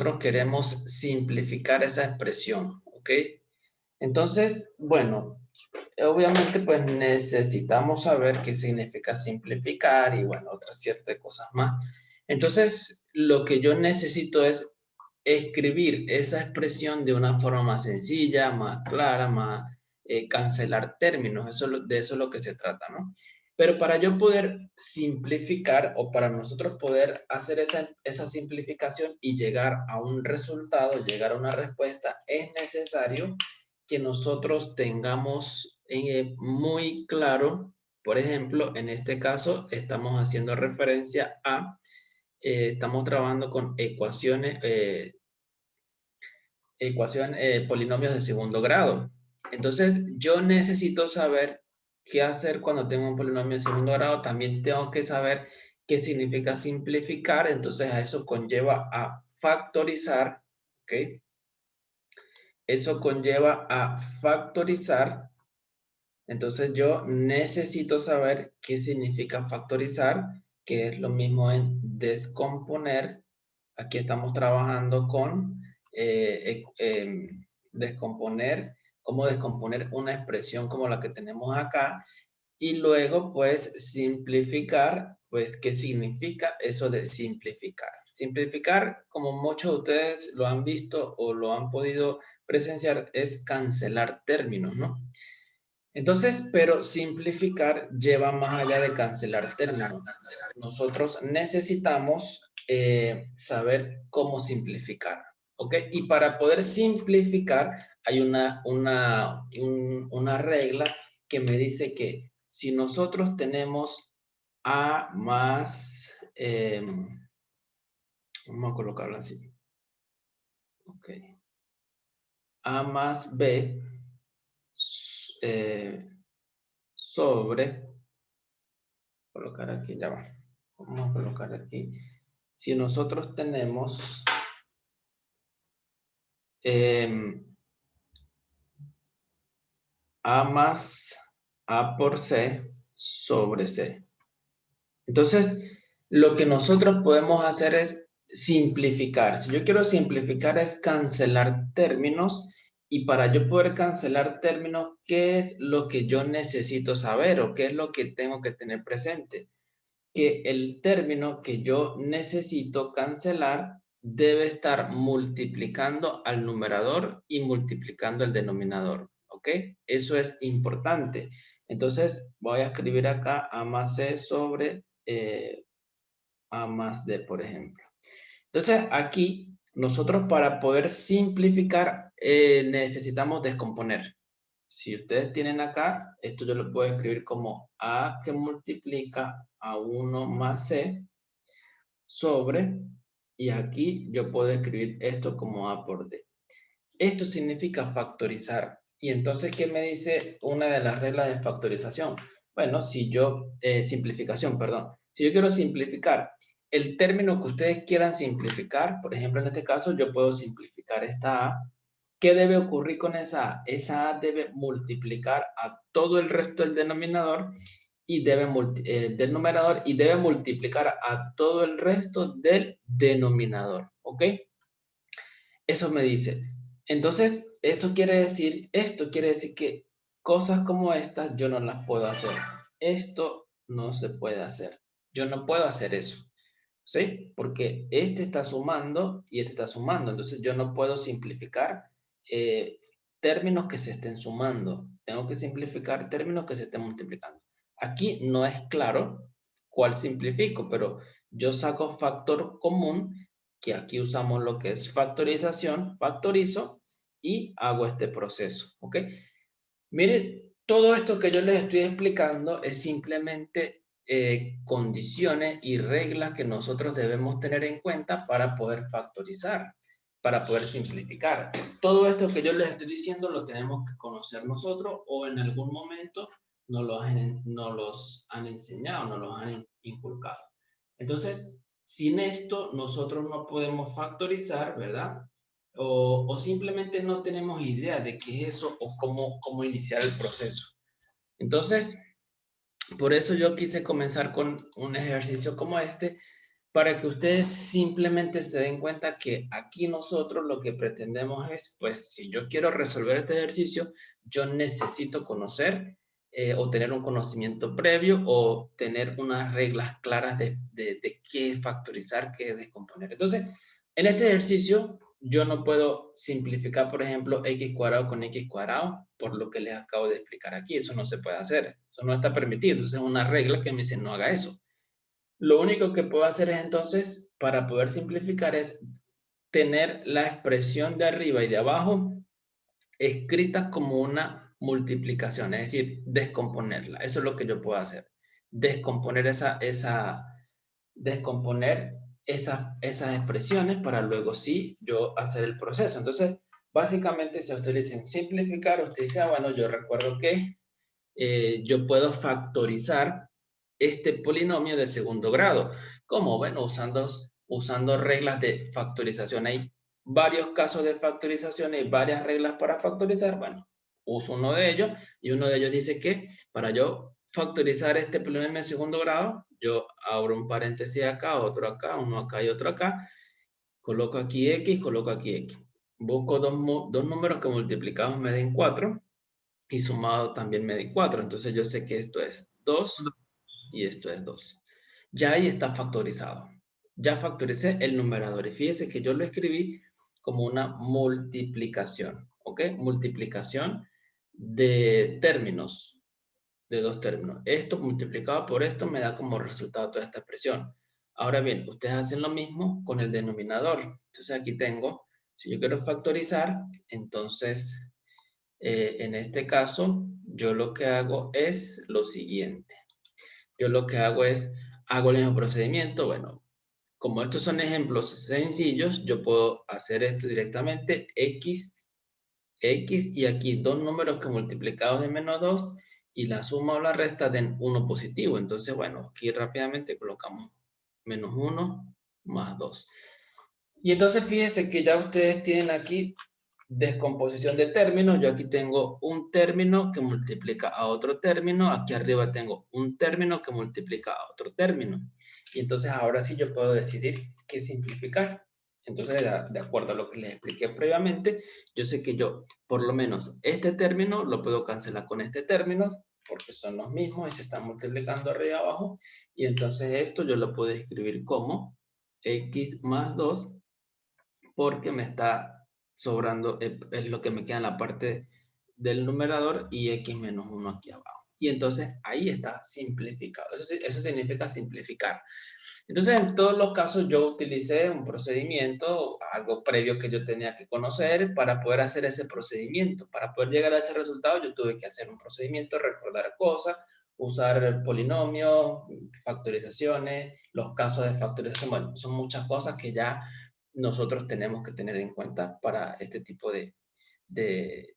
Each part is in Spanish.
nosotros queremos simplificar esa expresión, ¿ok? Entonces, bueno, obviamente pues necesitamos saber qué significa simplificar y bueno, otras ciertas cosas más. Entonces, lo que yo necesito es escribir esa expresión de una forma más sencilla, más clara, más cancelar términos. De eso es lo que se trata, ¿no? Pero para yo poder simplificar o para nosotros poder hacer esa simplificación y llegar a un resultado, llegar a una respuesta, es necesario que nosotros tengamos muy claro, por ejemplo, en este caso estamos haciendo referencia a, estamos trabajando con polinomios de segundo grado. Entonces, yo necesito saber qué hacer cuando tengo un polinomio de segundo grado. También tengo que saber qué significa simplificar. Entonces, a eso conlleva a factorizar, ¿ok? Eso conlleva a factorizar. Entonces, yo necesito saber qué significa factorizar, que es lo mismo en descomponer. Aquí estamos trabajando con descomponer, cómo descomponer una expresión como la que tenemos acá. Y luego, pues, simplificar, pues, ¿qué significa eso de simplificar? Simplificar, como muchos de ustedes lo han visto o lo han podido presenciar, es cancelar términos, ¿no? Entonces, pero simplificar lleva más allá de cancelar términos. Nosotros necesitamos saber cómo simplificar, ¿ok? Y para poder simplificar hay una regla que me dice que si nosotros tenemos A más, vamos a colocarlo así, ¿ok? A más B eh, sobre, colocar aquí, ya va. Vamos a colocar aquí. Si nosotros tenemos A más A por C sobre C. Entonces, lo que nosotros podemos hacer es simplificar. Si yo quiero simplificar es cancelar términos y para yo poder cancelar términos, ¿qué es lo que yo necesito saber o qué es lo que tengo que tener presente? Que el término que yo necesito cancelar debe estar multiplicando al numerador y multiplicando el denominador, ¿ok? Eso es importante. Entonces, voy a escribir acá A más C sobre A más D, por ejemplo. Entonces, aquí nosotros para poder simplificar necesitamos descomponer. Si ustedes tienen acá, esto yo lo puedo escribir como A que multiplica a 1 más C sobre, y aquí yo puedo escribir esto como A por D. Esto significa factorizar. Y entonces, ¿qué me dice una de las reglas de factorización? Bueno, si yo, simplificación, perdón. Si yo quiero simplificar el término que ustedes quieran simplificar, por ejemplo, en este caso, yo puedo simplificar esta A. ¿Qué debe ocurrir con esa A? Esa A debe multiplicar a todo el resto del denominador y del numerador y debe multiplicar a todo el resto del denominador. ¿Ok? Eso me dice. Entonces, esto quiere decir que cosas como estas yo no las puedo hacer. Esto no se puede hacer. Yo no puedo hacer eso. ¿Sí? Porque este está sumando y este está sumando. Entonces, yo no puedo simplificar eh, términos que se estén sumando. Tengo que simplificar términos que se estén multiplicando. Aquí no es claro cuál simplifico, pero yo saco factor común, que aquí usamos lo que es factorización, factorizo y hago este proceso, ¿ok? Mire, todo esto que yo les estoy explicando es simplemente condiciones y reglas que nosotros debemos tener en cuenta para poder factorizar, para poder simplificar. Todo esto que yo les estoy diciendo lo tenemos que conocer nosotros o en algún momento nos los han enseñado, nos los han inculcado. Entonces, sin esto nosotros no podemos factorizar, ¿verdad? O simplemente no tenemos idea de qué es eso o cómo iniciar el proceso. Entonces, por eso yo quise comenzar con un ejercicio como este, para que ustedes simplemente se den cuenta que aquí nosotros lo que pretendemos es, pues, si yo quiero resolver este ejercicio, yo necesito conocer o tener un conocimiento previo o tener unas reglas claras de qué es factorizar, qué es descomponer. Entonces, en este ejercicio, yo no puedo simplificar, por ejemplo, x cuadrado con x cuadrado, por lo que les acabo de explicar aquí. Eso no se puede hacer. Eso no está permitido. Entonces, es una regla que me dice no haga eso. Lo único que puedo hacer es entonces, para poder simplificar, es tener la expresión de arriba y de abajo escrita como una multiplicación, es decir, descomponerla. Eso es lo que yo puedo hacer. Descomponer descomponer esas expresiones para luego sí yo hacer el proceso. Entonces, básicamente, si ustedes dicen simplificar, usted dice, bueno, yo recuerdo que yo puedo factorizar este polinomio de segundo grado. ¿Cómo? Bueno, usando reglas de factorización. Hay varios casos de factorización y varias reglas para factorizar. Bueno, uso uno de ellos y uno de ellos dice que para yo factorizar este polinomio de segundo grado, yo abro un paréntesis acá, otro acá, uno acá y otro acá. Coloco aquí X, coloco aquí X. Busco dos números que multiplicados me den 4 y sumado también me da 4. Entonces yo sé que esto es 2 y esto es 2. Ya ahí está factorizado. Ya factoricé el numerador. Y fíjense que yo lo escribí como una multiplicación. ¿Ok? Multiplicación de términos, de dos términos. Esto multiplicado por esto me da como resultado toda esta expresión. Ahora bien, ustedes hacen lo mismo con el denominador. Entonces aquí tengo, si yo quiero factorizar, entonces en este caso, yo lo que hago es lo siguiente. Yo lo que hago es, hago el mismo procedimiento. Bueno, como estos son ejemplos sencillos, yo puedo hacer esto directamente. X y aquí dos números que multiplicados de -2 y la suma o la resta den 1 positivo. Entonces, bueno, aquí rápidamente colocamos -1 más 2. Y entonces fíjense que ya ustedes tienen aquí descomposición de términos. Yo aquí tengo un término que multiplica a otro término. Aquí arriba tengo un término que multiplica a otro término. Y entonces ahora sí yo puedo decidir qué simplificar. Entonces, de acuerdo a lo que les expliqué previamente, yo sé que yo, por lo menos, este término lo puedo cancelar con este término, porque son los mismos y se están multiplicando arriba y abajo. Y entonces esto yo lo puedo escribir como x más 2 porque me está sobrando, es lo que me queda en la parte del numerador y x menos 1 aquí abajo. Y entonces ahí está simplificado. Eso significa simplificar. Entonces, en todos los casos yo utilicé un procedimiento, algo previo que yo tenía que conocer para poder hacer ese procedimiento. Para poder llegar a ese resultado yo tuve que hacer un procedimiento, recordar cosas, usar polinomios, factorizaciones, los casos de factorización. Bueno, son muchas cosas que ya nosotros tenemos que tener en cuenta para este tipo de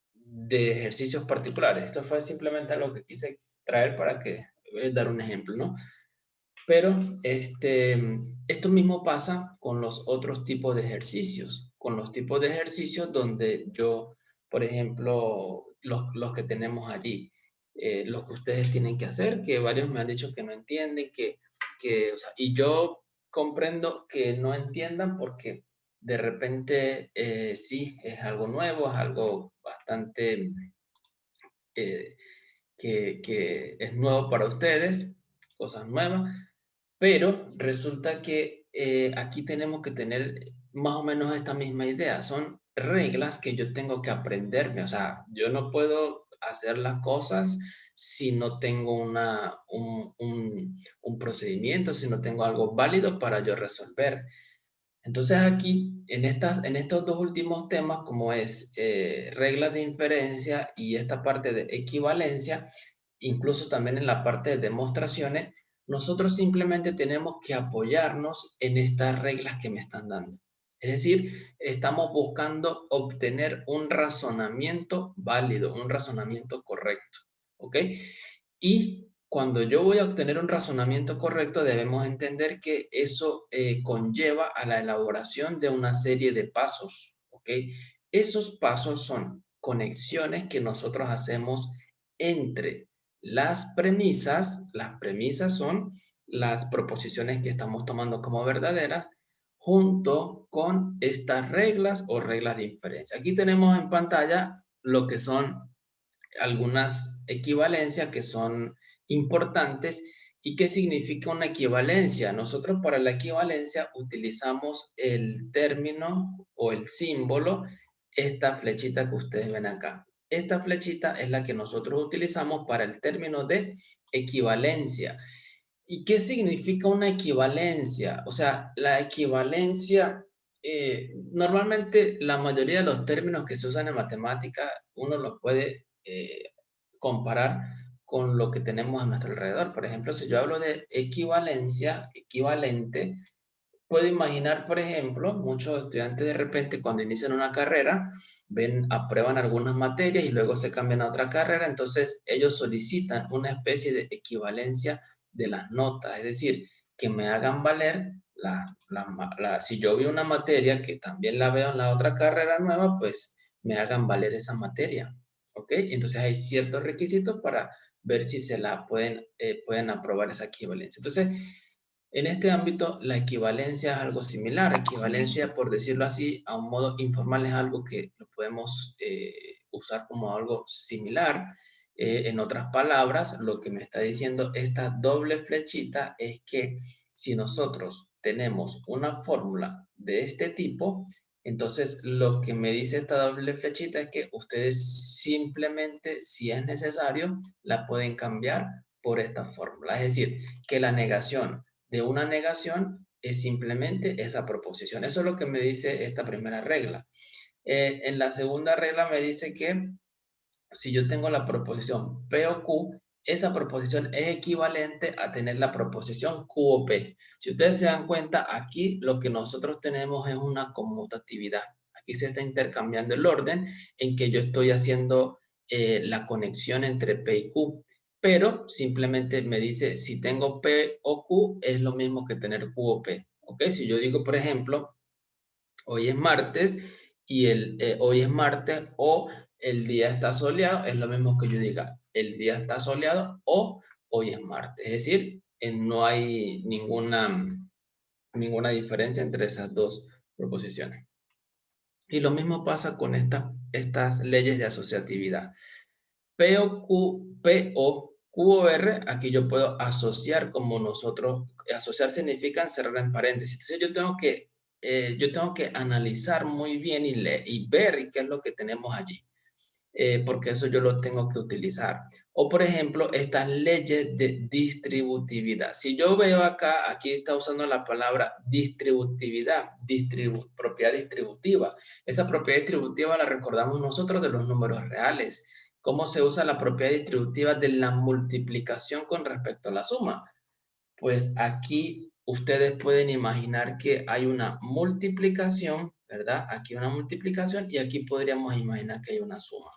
ejercicios particulares. Esto fue simplemente algo que quise traer para que, dar un ejemplo, ¿no? Pero esto mismo pasa con los otros tipos de ejercicios, con los tipos de ejercicios donde yo, por ejemplo, los que tenemos allí, los que ustedes tienen que hacer, que varios me han dicho que no entienden, o sea, y yo comprendo que no entiendan porque de repente sí, es algo nuevo, es algo bastante eh, que es nuevo para ustedes, cosas nuevas, pero resulta que aquí tenemos que tener más o menos esta misma idea. Son reglas que yo tengo que aprenderme. O sea, yo no puedo hacer las cosas si no tengo un procedimiento, si no tengo algo válido para yo resolver. Entonces aquí, en estos dos últimos temas, como es reglas de inferencia y esta parte de equivalencia, incluso también en la parte de demostraciones, nosotros simplemente tenemos que apoyarnos en estas reglas que me están dando. Es decir, estamos buscando obtener un razonamiento válido, un razonamiento correcto. ¿Ok? Y cuando yo voy a obtener un razonamiento correcto, debemos entender que eso conlleva a la elaboración de una serie de pasos. ¿Ok? Esos pasos son conexiones que nosotros hacemos entre las premisas son las proposiciones que estamos tomando como verdaderas junto con estas reglas o reglas de inferencia. Aquí tenemos en pantalla lo que son algunas equivalencias que son importantes. ¿Y qué significa una equivalencia? Nosotros para la equivalencia utilizamos el término o el símbolo, esta flechita que ustedes ven acá. Esta flechita es la que nosotros utilizamos para el término de equivalencia. ¿Y qué significa una equivalencia? O sea, la equivalencia, normalmente la mayoría de los términos que se usan en matemática, uno los puede comparar con lo que tenemos a nuestro alrededor. Por ejemplo, si yo hablo de equivalencia, equivalente, puedo imaginar, por ejemplo, muchos estudiantes de repente cuando inician una carrera, aprueban algunas materias y luego se cambian a otra carrera, entonces ellos solicitan una especie de equivalencia de las notas, es decir, que me hagan valer si yo vi una materia que también la veo en la otra carrera nueva, pues me hagan valer esa materia, ¿ok? Entonces hay ciertos requisitos para ver si se la pueden aprobar esa equivalencia. Entonces, en este ámbito, la equivalencia es algo similar. Equivalencia, por decirlo así, a un modo informal es algo que lo podemos usar como algo similar. En otras palabras, lo que me está diciendo esta doble flechita es que si nosotros tenemos una fórmula de este tipo, entonces lo que me dice esta doble flechita es que ustedes simplemente, si es necesario, la pueden cambiar por esta fórmula. Es decir, que la negación de una negación es simplemente esa proposición. Eso es lo que me dice esta primera regla. En la segunda regla me dice que si yo tengo la proposición P o Q, esa proposición es equivalente a tener la proposición Q o P. Si ustedes se dan cuenta, aquí lo que nosotros tenemos es una conmutatividad. Aquí se está intercambiando el orden en que yo estoy haciendo la conexión entre P y Q. Pero simplemente me dice, si tengo P o Q, es lo mismo que tener Q o P. ¿Ok? Si yo digo, por ejemplo, hoy es martes y hoy es martes o el día está soleado, es lo mismo que yo diga, el día está soleado o hoy es martes. Es decir, no hay ninguna diferencia entre esas dos proposiciones. Y lo mismo pasa con estas leyes de asociatividad. P o Q, P o Q o R, aquí yo puedo asociar como nosotros, asociar significa encerrar en paréntesis. Entonces yo tengo que analizar muy bien y ver qué es lo que tenemos allí, porque eso yo lo tengo que utilizar. O por ejemplo, estas leyes de distributividad. Si yo veo acá, aquí está usando la palabra distributividad, propiedad distributiva. Esa propiedad distributiva la recordamos nosotros de los números reales. ¿Cómo se usa la propiedad distributiva de la multiplicación con respecto a la suma? Pues aquí ustedes pueden imaginar que hay una multiplicación, ¿verdad? Aquí una multiplicación y aquí podríamos imaginar que hay una suma.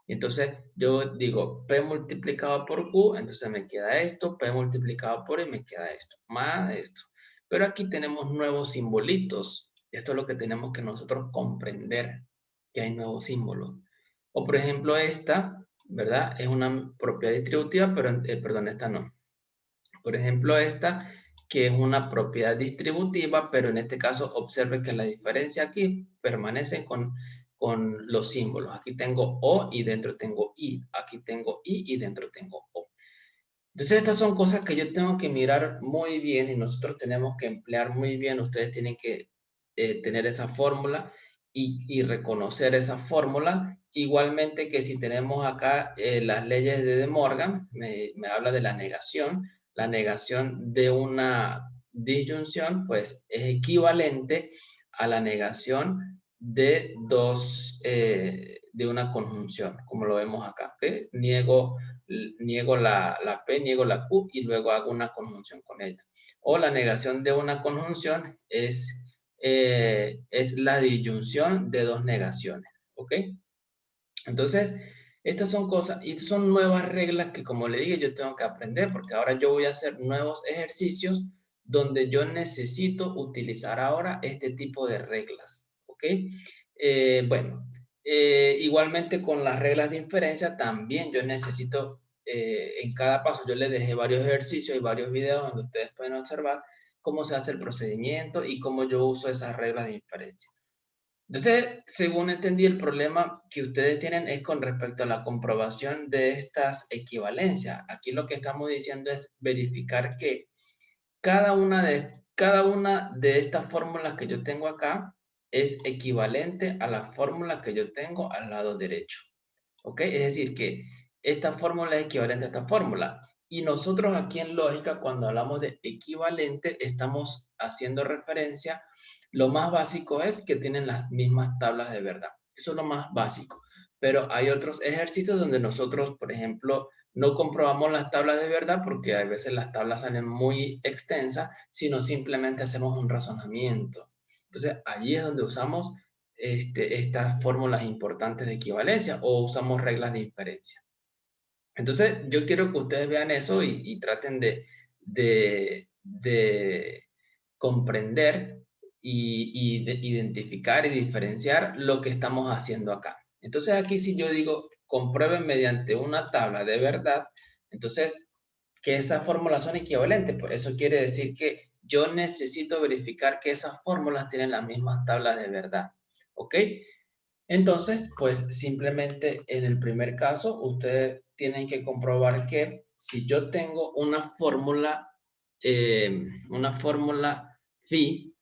Entonces yo digo P multiplicado por Q, entonces me queda esto, P multiplicado por Y me queda esto, más esto. Pero aquí tenemos nuevos simbolitos. Esto es lo que tenemos que nosotros comprender, que hay nuevos símbolos. O por ejemplo esta, ¿verdad? Es una propiedad distributiva, pero, perdón, esta no. Por ejemplo, esta, que es una propiedad distributiva, pero en este caso observe que la diferencia aquí permanece con los símbolos. Aquí tengo O y dentro tengo I. Aquí tengo I y dentro tengo O. Entonces, estas son cosas que yo tengo que mirar muy bien y nosotros tenemos que emplear muy bien. Ustedes tienen que tener esa fórmula y reconocer esa fórmula. Igualmente que si tenemos acá las leyes de De Morgan, me habla de la negación. La negación de una disyunción, pues, es equivalente a la negación de de una conjunción, como lo vemos acá. ¿Okay? Niego la P, niego la Q y luego hago una conjunción con ella. O la negación de una conjunción es la disyunción de dos negaciones. ¿Ok? Entonces, estas son cosas y son nuevas reglas que, como le dije, yo tengo que aprender porque ahora yo voy a hacer nuevos ejercicios donde yo necesito utilizar ahora este tipo de reglas. ¿Ok? Bueno, igualmente con las reglas de inferencia también yo necesito en cada paso yo les dejé varios ejercicios y varios videos donde ustedes pueden observar cómo se hace el procedimiento y cómo yo uso esas reglas de inferencia. Entonces, según entendí, el problema que ustedes tienen es con respecto a la comprobación de estas equivalencias. Aquí lo que estamos diciendo es verificar que cada una de estas fórmulas que yo tengo acá es equivalente a la fórmula que yo tengo al lado derecho. ¿Ok? Es decir, que esta fórmula es equivalente a esta fórmula. Y nosotros aquí en lógica, cuando hablamos de equivalente, estamos haciendo referencia. Lo más básico es que tienen las mismas tablas de verdad. Eso es lo más básico. Pero hay otros ejercicios donde nosotros, por ejemplo, no comprobamos las tablas de verdad porque a veces las tablas salen muy extensas, sino simplemente hacemos un razonamiento. Entonces, allí es donde usamos estas fórmulas importantes de equivalencia o usamos reglas de inferencia. Entonces, yo quiero que ustedes vean eso y traten de comprender y de identificar y diferenciar lo que estamos haciendo acá. Entonces, aquí si yo digo, comprueben mediante una tabla de verdad, entonces, que esas fórmulas son equivalentes, pues eso quiere decir que yo necesito verificar que esas fórmulas tienen las mismas tablas de verdad, ¿ok? Entonces, pues simplemente en el primer caso, ustedes tienen que comprobar que si yo tengo una fórmula phi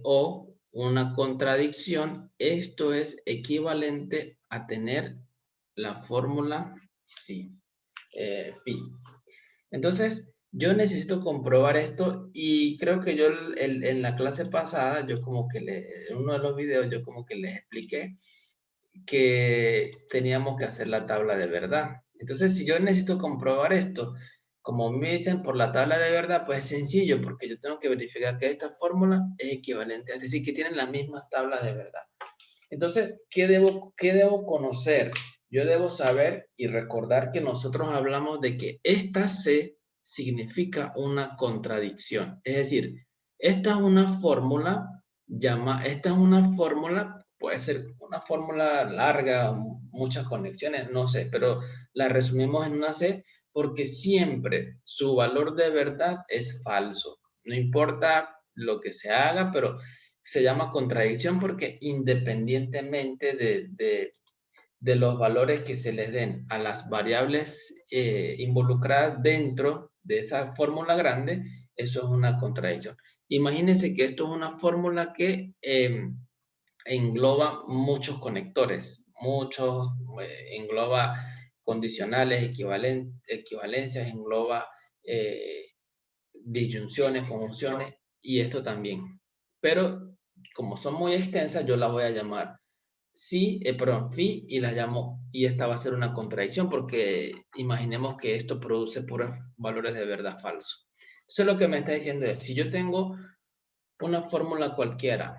o una contradicción, esto es equivalente a tener la fórmula phi. Entonces, yo necesito comprobar esto y creo que yo en la clase pasada, yo como que en uno de los videos, yo como que les expliqué que teníamos que hacer la tabla de verdad. Entonces, si yo necesito comprobar esto, como me dicen por la tabla de verdad, pues es sencillo, porque yo tengo que verificar que esta fórmula es equivalente, es decir, que tienen las mismas tablas de verdad. Entonces, qué debo conocer? Yo debo saber y recordar que nosotros hablamos de que esta C significa una contradicción. Es decir, esta es una fórmula, esta es una fórmula, puede ser una fórmula larga, muchas conexiones, no sé, pero la resumimos en una C porque siempre su valor de verdad es falso. No importa lo que se haga, pero se llama contradicción porque independientemente de los valores que se les den a las variables involucradas dentro de esa fórmula grande, eso es una contradicción. Imagínense que esto es una fórmula que engloba muchos conectores, engloba condicionales, equivalencias, engloba disyunciones, conjunciones y esto también. Pero como son muy extensas, yo las voy a llamar phi y las llamo, y esta va a ser una contradicción porque imaginemos que esto produce puros valores de verdad falsos. Entonces lo que me está diciendo es, si yo tengo una fórmula cualquiera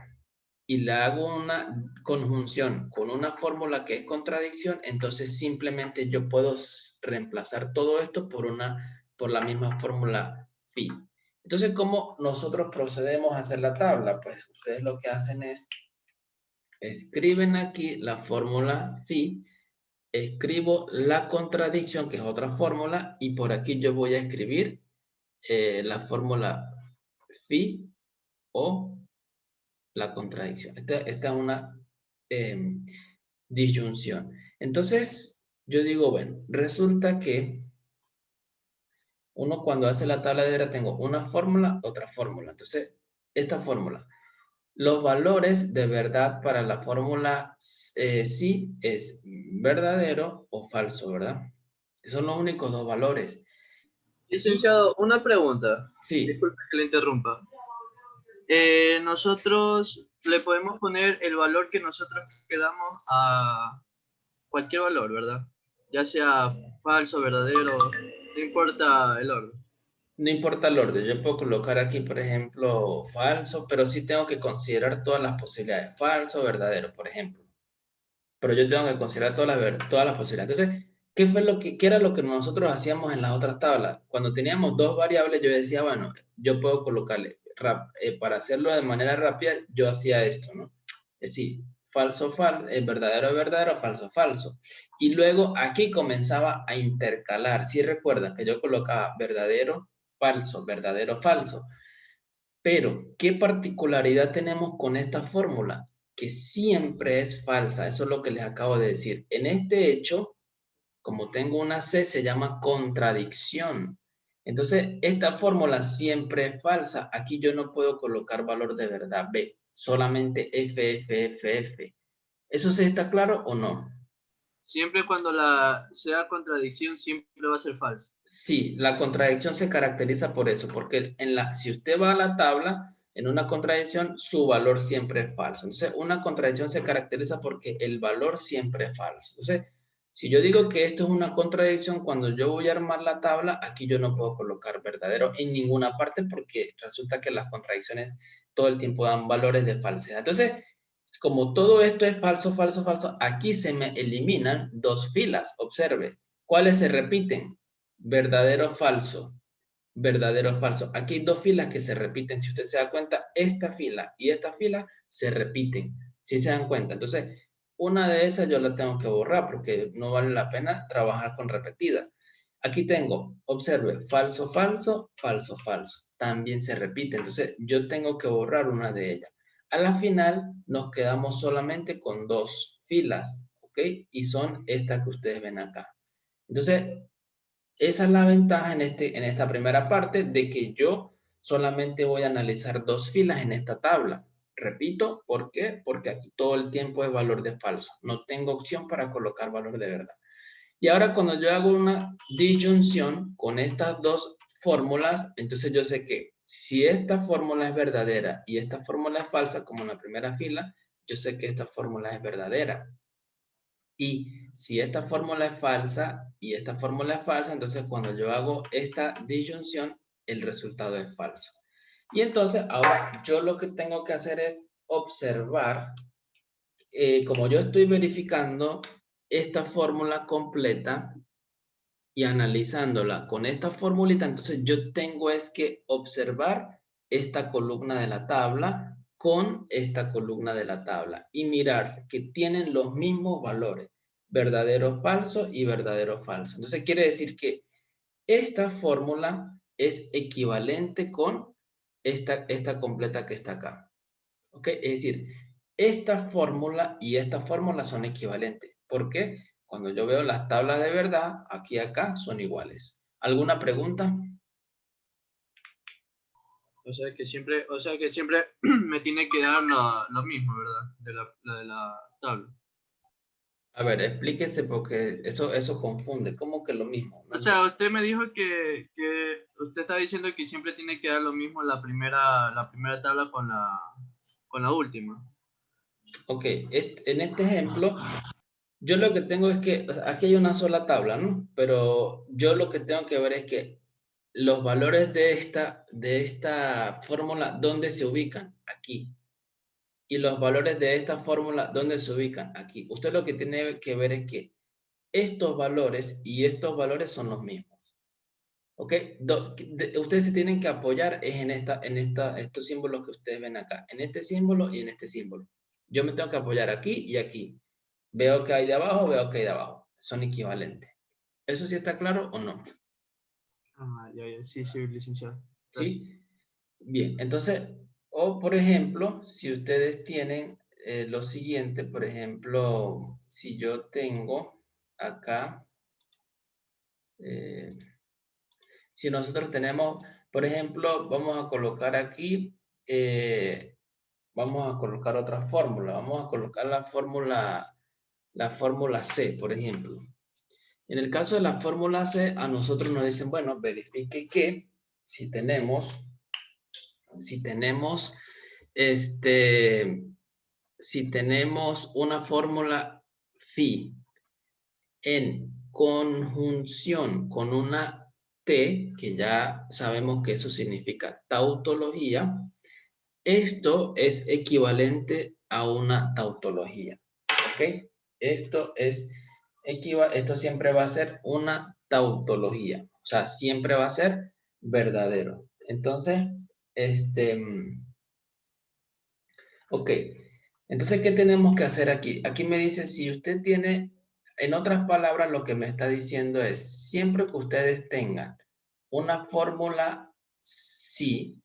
y le hago una conjunción con una fórmula que es contradicción, entonces simplemente yo puedo reemplazar todo esto por la misma fórmula phi. Entonces, ¿cómo nosotros procedemos a hacer la tabla? Pues ustedes lo que hacen es, escriben aquí la fórmula phi, escribo la contradicción, que es otra fórmula, y por aquí yo voy a escribir la fórmula phi o la contradicción. Esta es una disyunción. Entonces, yo digo, bueno, resulta que uno cuando hace la tabla de verdad tengo una fórmula, otra fórmula. Entonces, esta fórmula, los valores de verdad para la fórmula sí es verdadero o falso, ¿verdad? Son los únicos dos valores. Licenciado, una pregunta. Sí, Disculpe que le interrumpa. Nosotros le podemos poner el valor que nosotros queramos a cualquier valor, ¿verdad? Ya sea falso, verdadero, no importa el orden. no importa el orden, yo puedo colocar aquí, por ejemplo, falso, pero sí tengo que considerar todas las posibilidades, falso, verdadero, por ejemplo. Pero yo tengo que considerar todas las posibilidades. Entonces, ¿qué era lo que nosotros hacíamos en las otras tablas? Cuando teníamos dos variables, yo decía, bueno, yo puedo colocarle, para hacerlo de manera rápida, yo hacía esto, ¿no? Es decir, falso, falso, verdadero, verdadero, falso, falso. Y luego aquí comenzaba a intercalar. Si recuerdan que yo colocaba verdadero, falso, verdadero, falso. Pero, ¿qué particularidad tenemos con esta fórmula? Que siempre es falsa. Eso es lo que les acabo de decir. En este hecho, como tengo una C, se llama contradicción. Entonces, esta fórmula siempre es falsa. Aquí yo no puedo colocar valor de verdad B, solamente F, F, F, F. ¿Eso sí está claro o no? Siempre cuando sea contradicción, siempre va a ser falso. Sí, la contradicción se caracteriza por eso, porque si usted va a la tabla, en una contradicción, su valor siempre es falso. Entonces, una contradicción se caracteriza porque el valor siempre es falso. Entonces, si yo digo que esto es una contradicción, cuando yo voy a armar la tabla, aquí yo no puedo colocar verdadero en ninguna parte porque resulta que las contradicciones todo el tiempo dan valores de falsedad. Entonces, como todo esto es falso, falso, falso, aquí se me eliminan dos filas. Observe, ¿cuáles se repiten? Verdadero, falso. Verdadero, falso. Aquí hay dos filas que se repiten. Si usted se da cuenta, esta fila y esta fila se repiten. Si se dan cuenta. Entonces, una de esas yo la tengo que borrar porque no vale la pena trabajar con repetidas. Aquí tengo, observe, falso, falso, falso, falso. También se repite. Entonces, yo tengo que borrar una de ellas. A la final, nos quedamos solamente con dos filas, ¿ok? Y son estas que ustedes ven acá. Entonces, esa es la ventaja en esta primera parte de que yo solamente voy a analizar dos filas en esta tabla. Repito, ¿por qué? Porque aquí todo el tiempo es valor de falso. No tengo opción para colocar valor de verdad. Y ahora cuando yo hago una disyunción con estas dos fórmulas, entonces yo sé que si esta fórmula es verdadera y esta fórmula es falsa, como en la primera fila, yo sé que esta fórmula es verdadera. Y si esta fórmula es falsa y esta fórmula es falsa, entonces cuando yo hago esta disyunción, el resultado es falso. Y entonces ahora yo lo que tengo que hacer es observar, como yo estoy verificando esta fórmula completa y analizándola con esta formulita, entonces yo tengo es que observar esta columna de la tabla con esta columna de la tabla y mirar que tienen los mismos valores, verdadero falso y verdadero falso. Entonces quiere decir que esta fórmula es equivalente con esta completa que está acá. ¿Ok? Es decir, esta fórmula y esta fórmula son equivalentes. ¿Por qué? Cuando yo veo las tablas de verdad, aquí y acá son iguales. ¿Alguna pregunta? O sea que siempre me tiene que dar lo mismo, ¿verdad? De la tabla. A ver, explíquese porque eso confunde. ¿Cómo que lo mismo? No O sea, entiendo. usted me dijo que usted está diciendo que siempre tiene que dar lo mismo la primera tabla con la última. Ok, en este ejemplo, yo lo que tengo es que, o sea, aquí hay una sola tabla, ¿no? Pero yo lo que tengo que ver es que los valores de esta fórmula, ¿dónde se ubican? Aquí. Y los valores de esta fórmula, ¿dónde se ubican? Aquí. Usted lo que tiene que ver es que estos valores y estos valores son los mismos. ¿Ok? Ustedes se tienen que apoyar es estos símbolos que ustedes ven acá. En este símbolo y en este símbolo. Yo me tengo que apoyar aquí y aquí. Veo que hay de abajo, veo que hay de abajo. Son equivalentes. ¿Eso sí está claro o no? Ah, ya, sí, sí, licenciado. Gracias. ¿Sí? Bien, entonces, o por ejemplo, si ustedes tienen lo siguiente, por ejemplo, si yo tengo acá, eh, si nosotros tenemos, por ejemplo, vamos a colocar aquí, vamos a colocar otra fórmula, vamos a colocar la fórmula C, por ejemplo. En el caso de la fórmula C, a nosotros nos dicen, bueno, verifique que si tenemos este, si tenemos una fórmula phi en conjunción con una T, que ya sabemos que eso significa tautología, esto es equivalente a una tautología. ¿Ok? Esto siempre va a ser una tautología. O sea, siempre va a ser verdadero. Entonces, ok. Entonces, ¿qué tenemos que hacer aquí? Aquí me dice, si usted tiene, en otras palabras, lo que me está diciendo es, siempre que ustedes tengan una fórmula sí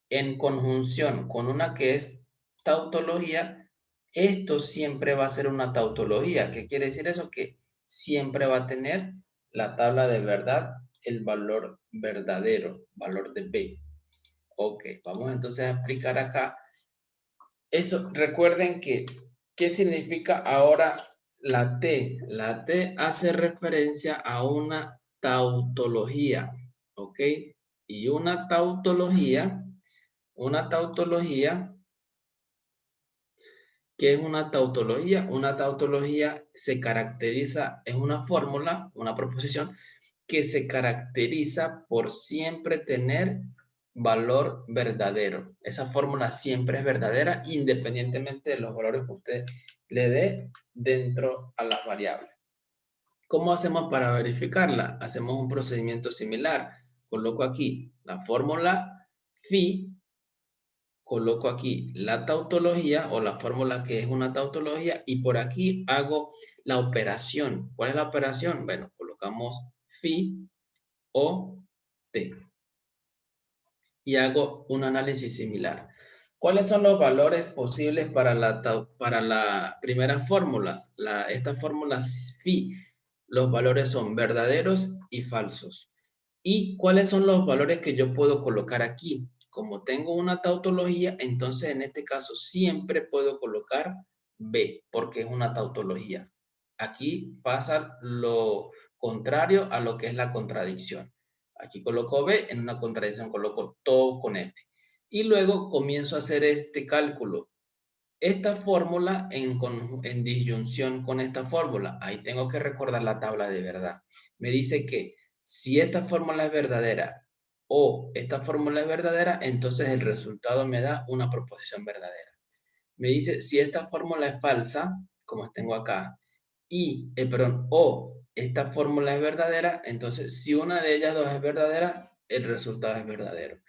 en conjunción con una que es tautología, esto siempre va a ser una tautología. ¿Qué quiere decir eso? Que siempre va a tener la tabla de verdad, el valor verdadero, valor de B. Ok, vamos entonces a explicar acá. Eso, recuerden que, ¿qué significa ahora la T? La T hace referencia a una tautología, ¿ok? Y una tautología, ¿qué es una tautología? Una tautología se caracteriza, es una fórmula, una proposición, que se caracteriza por siempre tener valor verdadero. Esa fórmula siempre es verdadera independientemente de los valores que usted le dé dentro a las variables. ¿Cómo hacemos para verificarla? Hacemos un procedimiento similar. Coloco aquí la fórmula phi, coloco aquí la tautología o la fórmula que es una tautología y por aquí hago la operación. ¿Cuál es la operación? Bueno, colocamos phi o T. Y hago un análisis similar. ¿Cuáles son los valores posibles para la primera fórmula? Esta fórmula phi. Los valores son verdaderos y falsos. ¿Y cuáles son los valores que yo puedo colocar aquí? Como tengo una tautología, entonces en este caso siempre puedo colocar B, porque es una tautología. Aquí pasa lo contrario a lo que es la contradicción. Aquí coloco B, en una contradicción coloco todo con F. Y luego comienzo a hacer este cálculo. Esta fórmula en disyunción con esta fórmula. Ahí tengo que recordar la tabla de verdad. Me dice que si esta fórmula es verdadera o esta fórmula es verdadera, entonces el resultado me da una proposición verdadera. Me dice si esta fórmula es falsa, como tengo acá, o esta fórmula es verdadera, entonces si una de ellas dos es verdadera, el resultado es verdadero.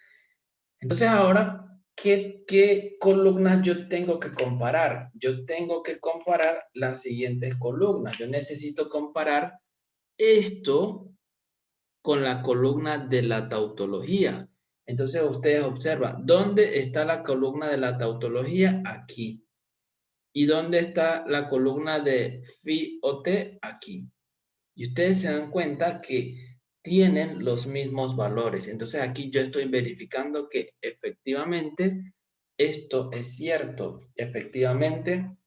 Entonces ahora, ¿qué columnas yo tengo que comparar? Yo tengo que comparar las siguientes columnas. Yo necesito comparar esto con la columna de la tautología. Entonces ustedes observan, ¿dónde está la columna de la tautología? Aquí. ¿Y dónde está la columna de phi o t? Aquí. Y ustedes se dan cuenta que tienen los mismos valores. Entonces aquí yo estoy verificando que efectivamente esto es cierto. Efectivamente,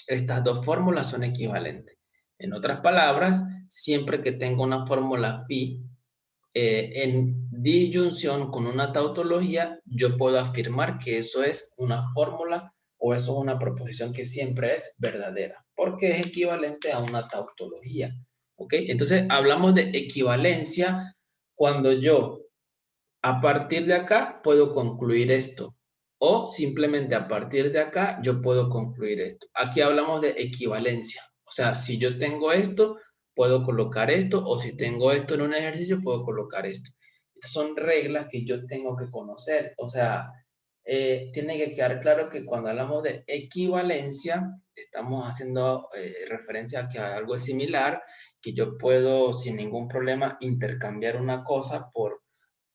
estas dos fórmulas son equivalentes. En otras palabras, siempre que tengo una fórmula phi en disyunción con una tautología, yo puedo afirmar que eso es una fórmula o eso es una proposición que siempre es verdadera, porque es equivalente a una tautología. ¿Ok? Entonces, hablamos de equivalencia cuando yo, a partir de acá, puedo concluir esto. O simplemente a partir de acá, yo puedo concluir esto. Aquí hablamos de equivalencia. O sea, si yo tengo esto, puedo colocar esto. O si tengo esto en un ejercicio, puedo colocar esto. Estas son reglas que yo tengo que conocer. O sea, tiene que quedar claro que cuando hablamos de equivalencia, estamos haciendo referencia a que algo es similar, que yo puedo sin ningún problema intercambiar una cosa por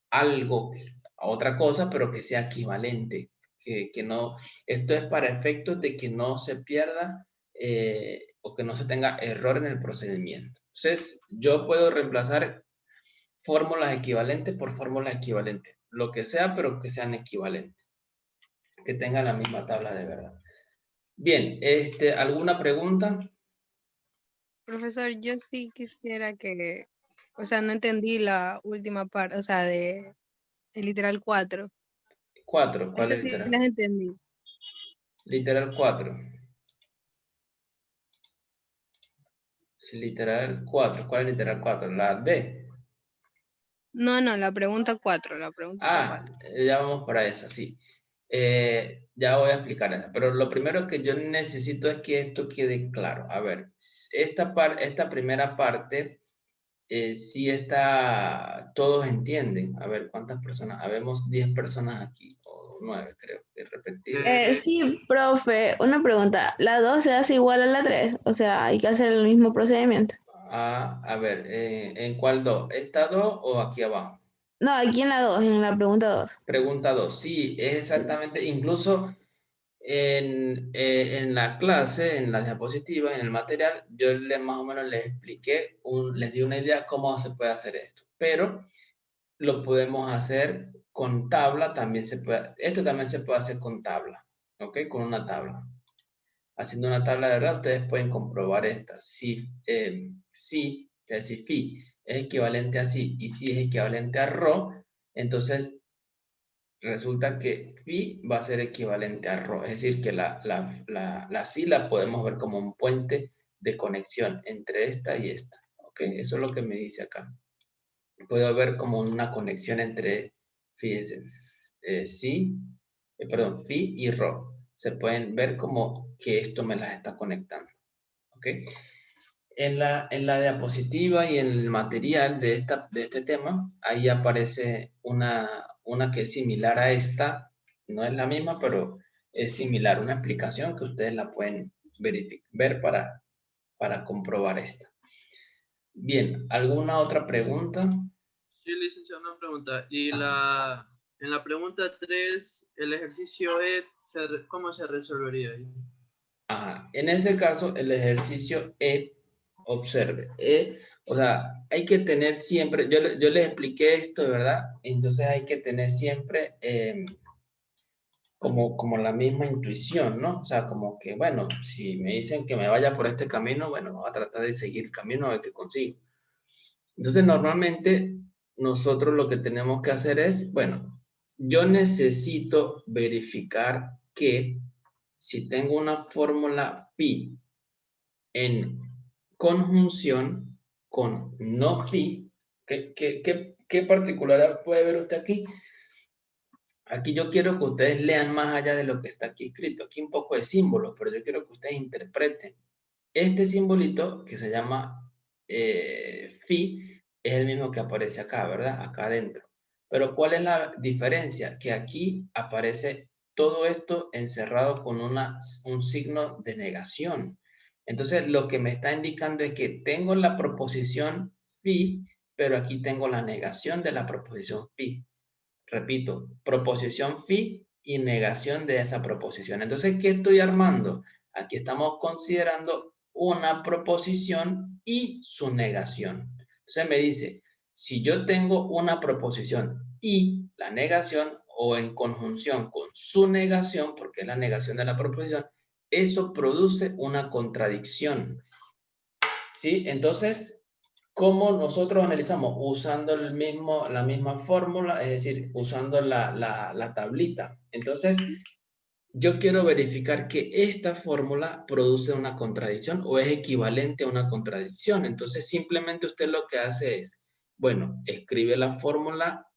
algo, a otra cosa, pero que sea equivalente. Que no, esto es para efectos de que no se pierda o que no se tenga error en el procedimiento. Entonces, yo puedo reemplazar fórmulas equivalentes por fórmulas equivalentes, lo que sea, pero que sean equivalentes, que tengan la misma tabla de verdad. Bien, ¿alguna pregunta? Profesor, yo sí quisiera que, o sea, no entendí la última parte, o sea, de el literal 4. 4, ¿cuál Esta es sí literal? las entendí. Literal 4. Literal 4, ¿cuál es literal 4? La D. No, no, la pregunta 4, la pregunta Ah, 4. ya vamos para esa, sí. Ya voy a explicar esa. Pero lo primero que yo necesito es que esto quede claro. A ver, esta primera parte, sí está, todos entienden. A ver, ¿cuántas personas? Habemos 10 personas aquí. 9, creo, irrepetible. Sí, profe, una pregunta. ¿La 2 se hace igual a la 3? O sea, hay que hacer el mismo procedimiento. A ver, ¿en cuál 2? ¿Esta 2 o aquí abajo? No, aquí en la 2, en la pregunta 2. Pregunta 2, sí, es exactamente, incluso en la clase, en la diapositiva, en el material, yo más o menos les expliqué, les di una idea cómo se puede hacer esto, pero lo podemos hacer con tabla, también se puede, esto también se puede hacer con tabla, ¿ok? Con una tabla. Haciendo una tabla de verdad, ustedes pueden comprobar esta. Si, es decir, phi es equivalente a si y si es equivalente a rho, entonces resulta que phi va a ser equivalente a rho. Es decir, que la si la podemos ver como un puente de conexión entre esta y esta. ¿Ok? Eso es lo que me dice acá. Puedo ver como una conexión entre phi y rho. Se pueden ver como que esto me las está conectando. ¿Ok? En la diapositiva y en el material de este tema, ahí aparece una que es similar a esta. No es la misma, pero es similar. Una explicación que ustedes la pueden ver para comprobar esta. Bien, ¿alguna otra pregunta? Sí, licenciado, una pregunta. Y en la pregunta 3, el ejercicio E, ¿cómo se resolvería ahí? Ajá. En ese caso, el ejercicio E, observe, o sea, hay que tener siempre, yo les expliqué esto, ¿verdad? Entonces hay que tener siempre como la misma intuición, ¿no? O sea, como que, bueno, si me dicen que me vaya por este camino, bueno, voy a tratar de seguir el camino a ver qué consigo. Entonces, normalmente, nosotros lo que tenemos que hacer es, bueno, yo necesito verificar que si tengo una fórmula phi en conjunción con no phi, ¿qué particularidad puede ver usted aquí? Aquí yo quiero que ustedes lean más allá de lo que está aquí escrito. Aquí un poco de símbolos, pero yo quiero que ustedes interpreten. Este simbolito que se llama phi es el mismo que aparece acá, ¿verdad? Acá adentro. Pero ¿cuál es la diferencia? Que aquí aparece todo esto encerrado con un signo de negación. Entonces, lo que me está indicando es que tengo la proposición phi, pero aquí tengo la negación de la proposición phi. Repito, proposición phi y negación de esa proposición. Entonces, ¿qué estoy armando? Aquí estamos considerando una proposición y su negación. Entonces me dice, si yo tengo una proposición y la negación o en conjunción con su negación, porque es la negación de la proposición, eso produce una contradicción. ¿Sí? Entonces, ¿cómo nosotros analizamos? Usando la misma fórmula, es decir, usando la tablita. Entonces, yo quiero verificar que esta fórmula produce una contradicción o es equivalente a una contradicción. Entonces, simplemente usted lo que hace es, bueno, escribe la fórmula,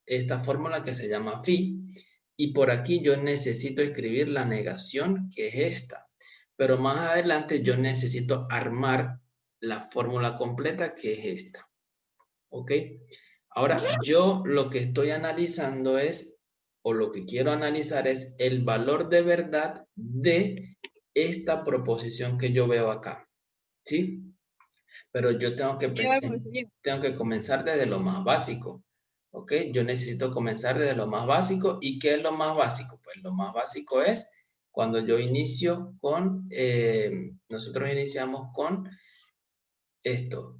esta fórmula que se llama phi, y por aquí yo necesito escribir la negación, que es esta. Pero más adelante yo necesito armar la fórmula completa, que es esta. ¿Ok? Ahora, yo lo que estoy analizando es, o lo que quiero analizar es el valor de verdad de esta proposición que yo veo acá. ¿Sí? Pero yo tengo que comenzar desde lo más básico. ¿Ok? Yo necesito comenzar desde lo más básico. ¿Y qué es lo más básico? Pues lo más básico es cuando yo inicio con, nosotros iniciamos con esto,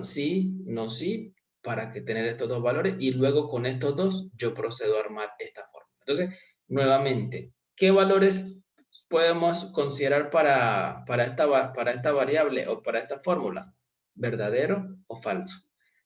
sí, no sí, para que tener estos dos valores y luego con estos dos yo procedo a armar esta forma. Entonces, nuevamente, ¿qué valores podemos considerar para esta variable o para esta fórmula? ¿Verdadero o falso?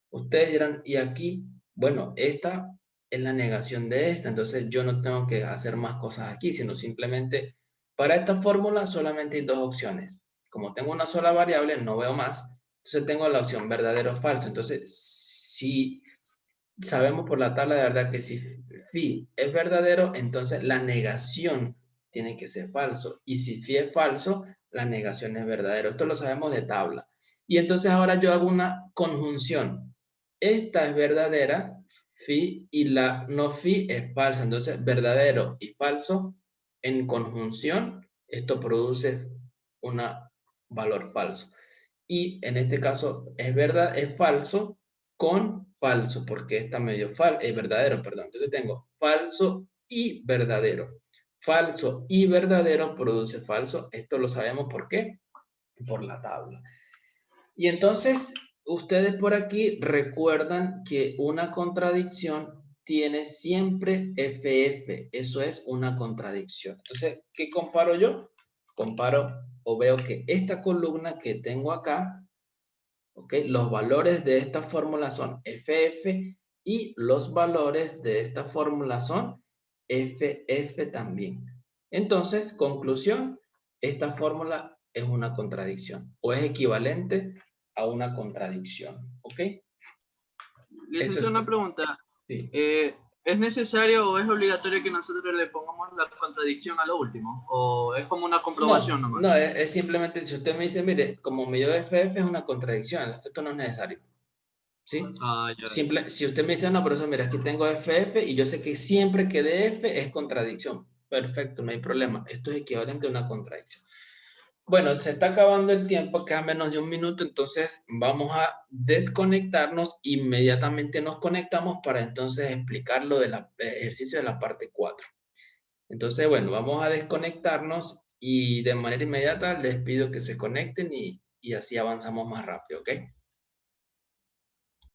Ustedes dirán, y aquí, bueno, esta es la negación de esta, entonces yo no tengo que hacer más cosas aquí, sino simplemente para esta fórmula solamente hay dos opciones. Como tengo una sola variable, no veo más, entonces tengo la opción verdadero o falso. Entonces, si sabemos por la tabla de verdad que si phi es verdadero, entonces la negación tiene que ser falso. Y si phi es falso, la negación es verdadero. Esto lo sabemos de tabla. Y entonces ahora yo hago una conjunción. Esta es verdadera Phi, y la no phi es falsa. Entonces, verdadero y falso en conjunción, esto produce un valor falso. Y en este caso es verdad, es falso con falso, porque está medio es verdadero, perdón. Entonces tengo falso y verdadero. Falso y verdadero produce falso. Esto lo sabemos ¿por qué? Por la tabla. Y entonces, ustedes por aquí recuerdan que una contradicción tiene siempre FF. Eso es una contradicción. Entonces, ¿qué comparo yo? Comparo o veo que esta columna que tengo acá, ¿ok? Los valores de esta fórmula son FF y los valores de esta fórmula son FF también. Entonces, conclusión, esta fórmula es una contradicción o es equivalente a una contradicción, ¿ok? Les Eso hice es, una pregunta. sí. ¿Es necesario o es obligatorio que nosotros le pongamos la contradicción a lo último? ¿O es como una comprobación nomás? No, es simplemente, si usted me dice, mire, como me dio FF es una contradicción, esto no es necesario, ¿sí? Ah, ya. Si usted me dice, no, pero eso, mira, aquí tengo FF y yo sé que siempre que de F es contradicción. Perfecto, no hay problema. Esto es equivalente a una contradicción. Bueno, se está acabando el tiempo, queda menos de un minuto, entonces vamos a desconectarnos. Inmediatamente nos conectamos para entonces explicar lo del ejercicio de la parte 4. Entonces, bueno, vamos a desconectarnos y de manera inmediata les pido que se conecten y así avanzamos más rápido, ¿ok?